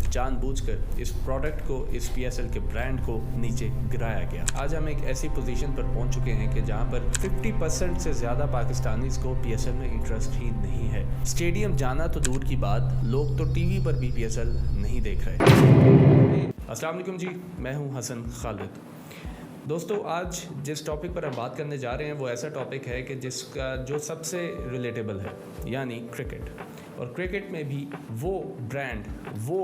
जानबूझकर इस प्रोडक्ट को, इस PSL के ब्रांड को नीचे गिराया गया। आज हम एक ऐसी पोजीशन पर पहुंच चुके हैं कि जहां पर 50% से ज़्यादा पाकिस्तानीज को PSL में इंटरेस्ट ही नहीं है। स्टेडियम जाना तो दूर की बात, लोग तो टीवी पर भी PSL नहीं देख रहे। अस्सलाम वालेकुम जी, मैं हूं हसन खालिद। दोस्तों, आज जिस टॉपिक पर हम बात करने जा रहे हैं वो ऐसा टॉपिक है कि जो सबसे रिलेटेबल है, यानी क्रिकेट। और क्रिकेट में भी वो ब्रांड, वो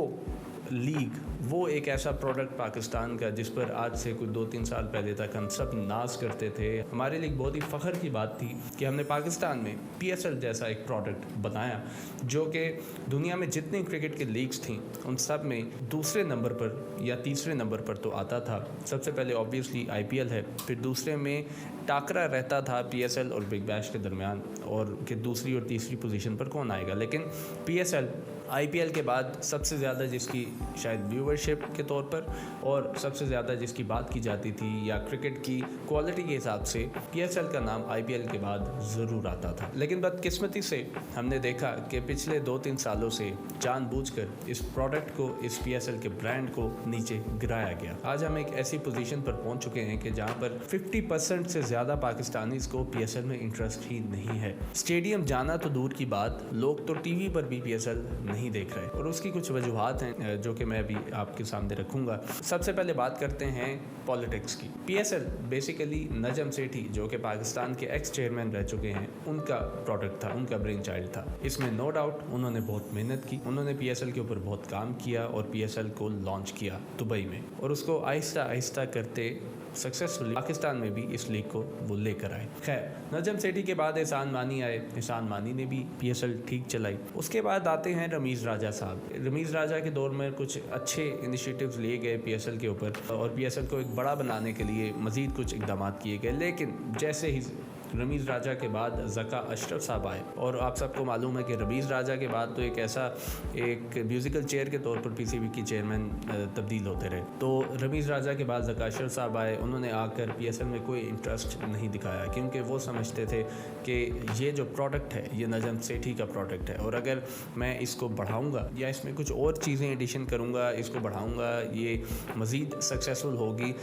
लीग, वो एक ऐसा प्रोडक्ट पाकिस्तान का जिस पर आज से कुछ 2-3 साल पहले तक हम सब नाज करते थे। हमारे लिए बहुत ही फ़ख्र की बात थी कि हमने पाकिस्तान में PSL जैसा एक प्रोडक्ट बनाया जो कि दुनिया में जितनी क्रिकेट की लीग्स थीं उन सब में दूसरे नंबर पर या तीसरे नंबर पर तो आता था। सबसे पहले ऑब्वियसली IPL है, फिर दूसरे में टाकरा रहता था PSL और बिग बैश के दरमियान, और कि दूसरी और तीसरी पोजीशन पर कौन आएगा। लेकिन PSL IPL के बाद सबसे ज़्यादा जिसकी शायद व्यूवरशिप के तौर पर और सबसे ज़्यादा जिसकी बात की जाती थी या क्रिकेट की क्वालिटी के हिसाब से PSL का नाम IPL के बाद ज़रूर आता था। लेकिन बदकिस्मती से हमने देखा कि पिछले 2-3 सालों से जानबूझकर इस प्रोडक्ट को, इस PSL के ब्रांड को नीचे गिराया गया। आज हम एक ऐसी पोजीशन पर पहुंच चुके हैं कि जहां पर 50% से ज़्यादा पाकिस्तानीज को PSL में इंटरेस्ट ही नहीं है। स्टेडियम जाना तो दूर की बात, लोग तो टीवी पर भी PSL नहीं देख रहे, और उसकी कुछ वजूहात हैं जो कि मैं अभी आपके सामने रखूंगा। सबसे पहले बात करते हैं पॉलिटिक्स की। PSL बेसिकली नजम सेठी, जो कि पाकिस्तान के एक्स चेयरमैन रह चुके हैं, उनका प्रोडक्ट था, उनका ब्रेन चाइल्ड था। इसमें नो डाउट उन्होंने बहुत मेहनत की, उन्होंने PSL के ऊपर बहुत काम किया और PSL को लॉन्च किया दुबई में, और उसको आहिस्ता आहिस्ता करते सक्सेसफुली पाकिस्तान में भी इस लीग को वो लेकर आए। खैर, नजम सेठी के बाद एहसान मानी आए, एहसान मानी ने भी PSL ठीक चलाई। उसके बाद आते हैं रमीज़ राजा साहब। रमीज़ राजा के दौर में कुछ अच्छे इनिशिएटिव्स लिए गए PSL के ऊपर, और PSL को एक बड़ा बनाने के लिए मज़ीद कुछ इक़दाम किए गए। लेकिन जैसे ही रमीज़ राजा के बाद ज़का अशरफ साहब आए, और आप सबको मालूम है कि रमीज़ राजा के बाद तो एक म्यूज़िकल चेयर के तौर पर PCB की चेयरमैन तब्दील होते रहे। तो रमीज़ राजा के बाद ज़का अशरफ साहब आए, उन्होंने आकर PSL में कोई इंटरेस्ट नहीं दिखाया, क्योंकि वो समझते थे कि ये जो प्रोडक्ट है ये नजम सेठी का प्रोडक्ट है, और अगर मैं इसको बढ़ाऊँगा या इसमें कुछ और चीज़ें एडिशन करूँगा, इसको बढ़ाऊँगा, ये मज़ीद सक्सेसफुल होगी,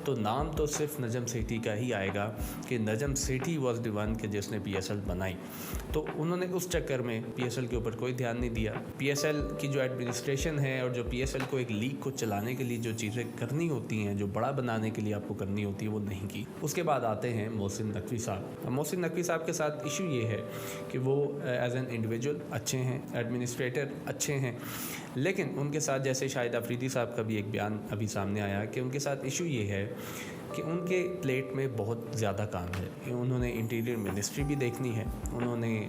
तो नाम तो सिर्फ नजम सेठी का ही आएगा कि Najam Sethi was the one के जिसने PSL बनाई। तो उन्होंने उस चक्कर में PSL के ऊपर कोई ध्यान नहीं दिया। PSL की जो एडमिनिस्ट्रेशन है और जो PSL को एक लीग को चलाने के लिए जो चीज़ें करनी होती हैं, जो बड़ा बनाने के लिए आपको करनी होती है, वो नहीं की। उसके बाद आते हैं मोहसिन नकवी साहब। मोहसिन नकवी साहब के साथ इशू ये है कि वो एज एन इंडिविजुअल अच्छे हैं, एडमिनिस्ट्रेटर अच्छे हैं, लेकिन उनके साथ जैसे शाहिद अफरीदी साहब का भी एक बयान अभी सामने आया कि उनके साथ इशू ये है कि उनके प्लेट में बहुत ज़्यादा काम है। उन्होंने इंटीरियर मिनिस्ट्री भी देखनी है, उन्होंने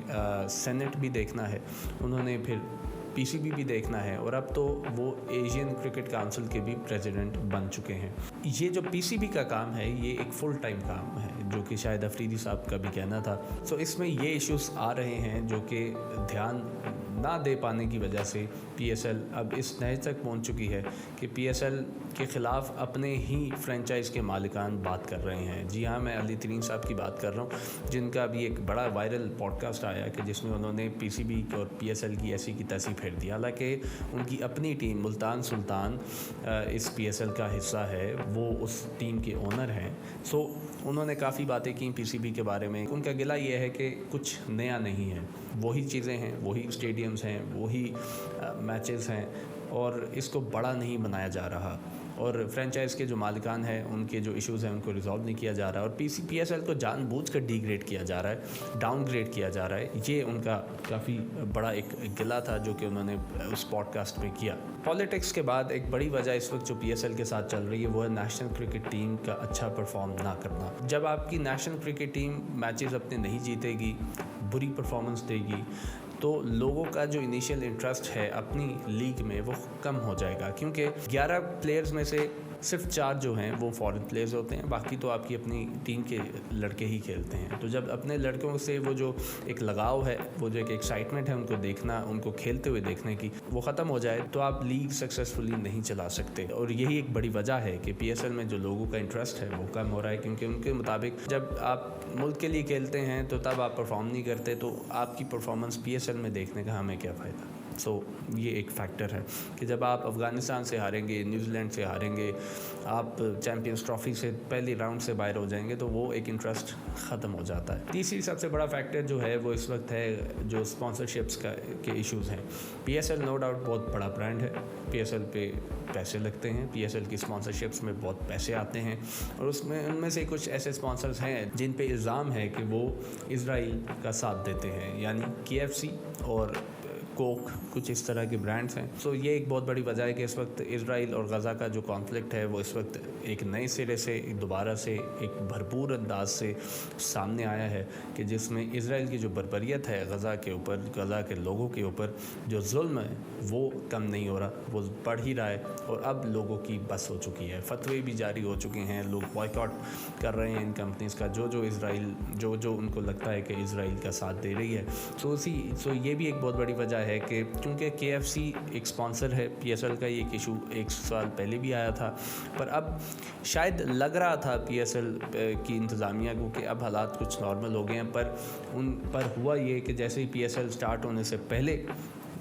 सेनेट भी देखना है, उन्होंने फिर PCB भी देखना है, और अब तो वो एशियन क्रिकेट काउंसिल के भी प्रेसिडेंट बन चुके हैं। ये जो PCB का काम है ये एक फुल टाइम काम है, जो कि शायद अफरीदी साहब का भी कहना था। सो इसमें ये इश्यूज आ रहे हैं जो कि ध्यान ना दे पाने की वजह से PSL अब इस नहज तक पहुंच चुकी है कि PSL के ख़िलाफ़ अपने ही फ्रेंचाइज़ के मालिकान बात कर रहे हैं। जी हाँ, मैं अली तरीन साहब की बात कर रहा हूँ, जिनका अभी एक बड़ा वायरल पॉडकास्ट आया कि जिसमें उन्होंने PCB और PSL की ऐसी की तैसी फेर दी। हालांकि उनकी अपनी टीम मुल्तान सुल्तान इस PSL का हिस्सा है, वो उस टीम के ओनर हैं। सो उन्होंने काफ़ी बातें की PCB के बारे में। उनका गिला ये है कि कुछ नया नहीं है, वही चीज़ें हैं, वही स्टेडियम्स हैं, वही मैचेस हैं, और इसको बड़ा नहीं बनाया जा रहा, और फ्रेंचाइज़ के जो मालिकान हैं उनके जो इश्यूज़ हैं उनको रिजॉल्व नहीं किया जा रहा, और PSL को जानबूझकर डीग्रेड किया जा रहा है, डाउनग्रेड किया जा रहा है। ये उनका काफ़ी बड़ा एक गिला था जो कि उन्होंने उस पॉडकास्ट में किया। पॉलिटिक्स के बाद एक बड़ी वजह इस वक्त जो PSL के साथ चल रही है वो है नेशनल क्रिकेट टीम का अच्छा परफॉर्म ना करना। जब आपकी नेशनल क्रिकेट टीम मैचेस अपने नहीं जीतेगी, बुरी परफॉर्मेंस देगी, तो लोगों का जो इनिशियल इंटरेस्ट है अपनी लीग में वो कम हो जाएगा, क्योंकि 11 प्लेयर्स में से सिर्फ 4 जो हैं वो फॉरेन प्लेयर्स होते हैं, बाकी तो आपकी अपनी टीम के लड़के ही खेलते हैं। तो जब अपने लड़कों से वो जो एक लगाव है, वो जो एक एक्साइटमेंट है उनको देखना, उनको खेलते हुए देखने की, वो ख़त्म हो जाए तो आप लीग सक्सेसफुली नहीं चला सकते। और यही एक बड़ी वजह है कि PSL में जो लोगों का इंटरेस्ट है वो कम हो रहा है, क्योंकि उनके मुताबिक जब आप मुल्क के लिए खेलते हैं तो तब आप परफॉर्म नहीं करते, तो आपकी परफॉर्मेंस PSL में देखने का हमें क्या फ़ायदा। सो ये एक फैक्टर है कि जब आप अफ़गानिस्तान से हारेंगे, न्यूजीलैंड से हारेंगे, आप चैम्पियंस ट्रॉफ़ी से पहली राउंड से बाहर हो जाएंगे तो वो एक इंटरेस्ट ख़त्म हो जाता है। तीसरी सबसे बड़ा फैक्टर जो है वो इस वक्त है जो स्पॉन्सरशिप्स के इश्यूज़ हैं। PSL नो डाउट बहुत बड़ा ब्रांड है, PSL पे पैसे लगते हैं, PSL की स्पॉन्सरशिप्स में बहुत पैसे आते हैं और उनमें से कुछ ऐसे स्पॉन्सर्स हैं जिन पे इल्ज़ाम है कि वो इज़राइल का साथ देते हैं, यानी KFC और कोक, कुछ इस तरह के ब्रांड्स हैं। सो ये एक बहुत बड़ी वजह है कि इस वक्त इज़राइल और गज़ा का जो कॉन्फ्लिक्ट है वो इस वक्त एक नए सिरे से दोबारा से एक भरपूर अंदाज से सामने आया है कि जिसमें इज़राइल की जो बर्बरियत है गज़ा के ऊपर, गज़ा के लोगों के ऊपर जो जुल्म है वो कम नहीं हो रहा, वो बढ़ ही रहा है और अब लोगों की बस हो चुकी है। फतवे भी जारी हो चुके हैं, लोग बॉयकॉट कर रहे हैं इन कंपनीज़ का जो इज़राइल जो उनको लगता है कि इज़राइल का साथ दे रही है। सो ये भी एक बहुत बड़ी वजह है कि क्योंकि KFC एक स्पॉन्सर है PSL का। ये एक इशू एक साल पहले भी आया था, पर अब शायद लग रहा था PSL की इंतज़ामिया को कि अब हालात कुछ नॉर्मल हो गए हैं, पर हुआ ये कि जैसे ही PSL स्टार्ट होने से पहले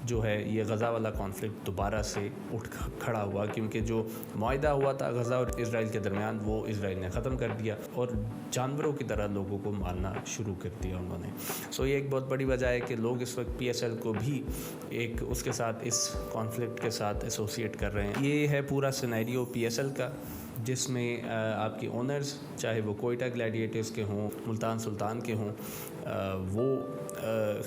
जो है ये गज़ा वाला कॉन्फ्लिक्ट दोबारा से उठ खड़ा हुआ, क्योंकि जो मुआहदा हुआ था गज़ा और इज़राइल के दरमियान वो इज़राइल ने ख़त्म कर दिया और जानवरों की तरह लोगों को मारना शुरू कर दिया उन्होंने। सो ये एक बहुत बड़ी वजह है कि लोग इस वक्त PSL को भी एक उसके साथ इस कॉन्फ्लिक्ट के साथ एसोसिएट कर रहे हैं। ये है पूरा सिनेरियो PSL का, जिसमें आपके ओनर्स चाहे वो कोयटा ग्लैडिएटर्स के हों, मुल्तान सुल्तान के हों, वो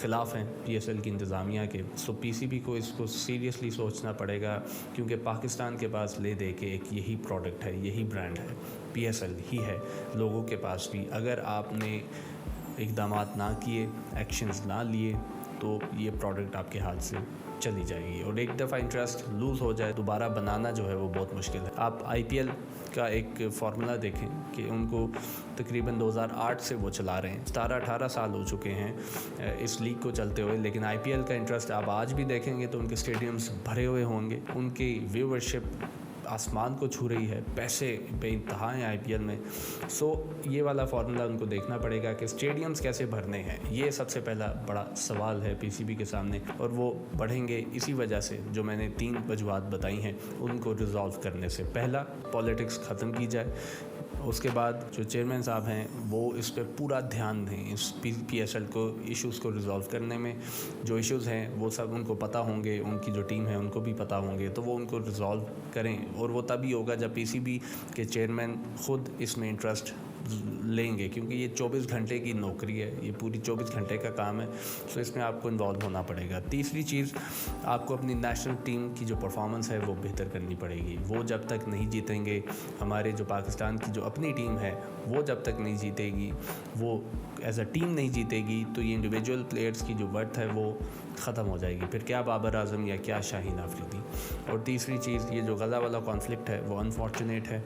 ख़िलाफ़ हैं PSL की इंतज़ामिया के। सो PCB को इसको सीरियसली सोचना पड़ेगा, क्योंकि पाकिस्तान के पास ले दे के एक यही प्रोडक्ट है, यही ब्रांड है, PSL ही है लोगों के पास भी। अगर आपने इक़दामात ना किए, एक्शंस ना लिए तो ये प्रोडक्ट आपके हाथ से चली जाएगी और एक दफ़ा इंटरेस्ट लूज़ हो जाए दोबारा बनाना जो है वो बहुत मुश्किल है। आप IPL का एक फार्मूला देखें कि उनको तकरीबन 2008 से वो चला रहे हैं, 17-18 साल हो चुके हैं इस लीग को चलते हुए, लेकिन IPL का इंटरेस्ट आप आज भी देखेंगे तो उनके स्टेडियम्स भरे हुए होंगे, उनकी व्यूवरशिप आसमान को छू रही है, पैसे बेइंतहा हैं IPL में। सो ये वाला फार्मूला उनको देखना पड़ेगा कि स्टेडियम्स कैसे भरने हैं। ये सबसे पहला बड़ा सवाल है PCB के सामने और वो बढ़ेंगे इसी वजह से जो मैंने 3 वजूहात बताई हैं उनको रिजॉल्व करने से। पहला, पॉलिटिक्स ख़त्म की जाए, उसके बाद जो चेयरमैन साहब हैं वो इस पर पूरा ध्यान दें, इस PSL को इश्यूज़ को रिज़ॉल्व करने में। जो इश्यूज़ हैं वो सब उनको पता होंगे, उनकी जो टीम है उनको भी पता होंगे, तो वो उनको रिज़ॉल्व करें और वो तभी होगा जब PCB के चेयरमैन ख़ुद इसमें इंटरेस्ट लेंगे, क्योंकि ये 24 घंटे की नौकरी है, ये पूरी 24 घंटे का काम है। सो इसमें आपको इन्वॉल्व होना पड़ेगा। तीसरी चीज़, आपको अपनी नेशनल टीम की जो परफॉर्मेंस है वो बेहतर करनी पड़ेगी। वो जब तक नहीं जीतेंगे, हमारे जो पाकिस्तान की जो अपनी टीम है वो जब तक नहीं जीतेगी, वो एज अ टीम नहीं जीतेगी, तो ये इंडिविजुअल प्लेयर्स की जो वर्थ है वो ख़त्म हो जाएगी। फिर क्या बाबर आज़म या क्या शाहीन आफरीदी। और तीसरी चीज़, ये जो गज़ा वाला कॉन्फ्लिक्ट है वो अनफॉर्चुनेट है,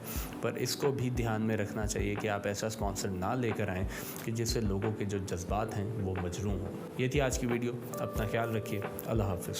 पर इसको भी ध्यान में रखना चाहिए कि आप ऐसा स्पॉन्सर ना लेकर आएँ कि जिससे लोगों के जो जज्बात हैं वो मजरूम हों। ये थी आज की वीडियो। अपना ख्याल रखिए। अल्लाह हाफ़िज़।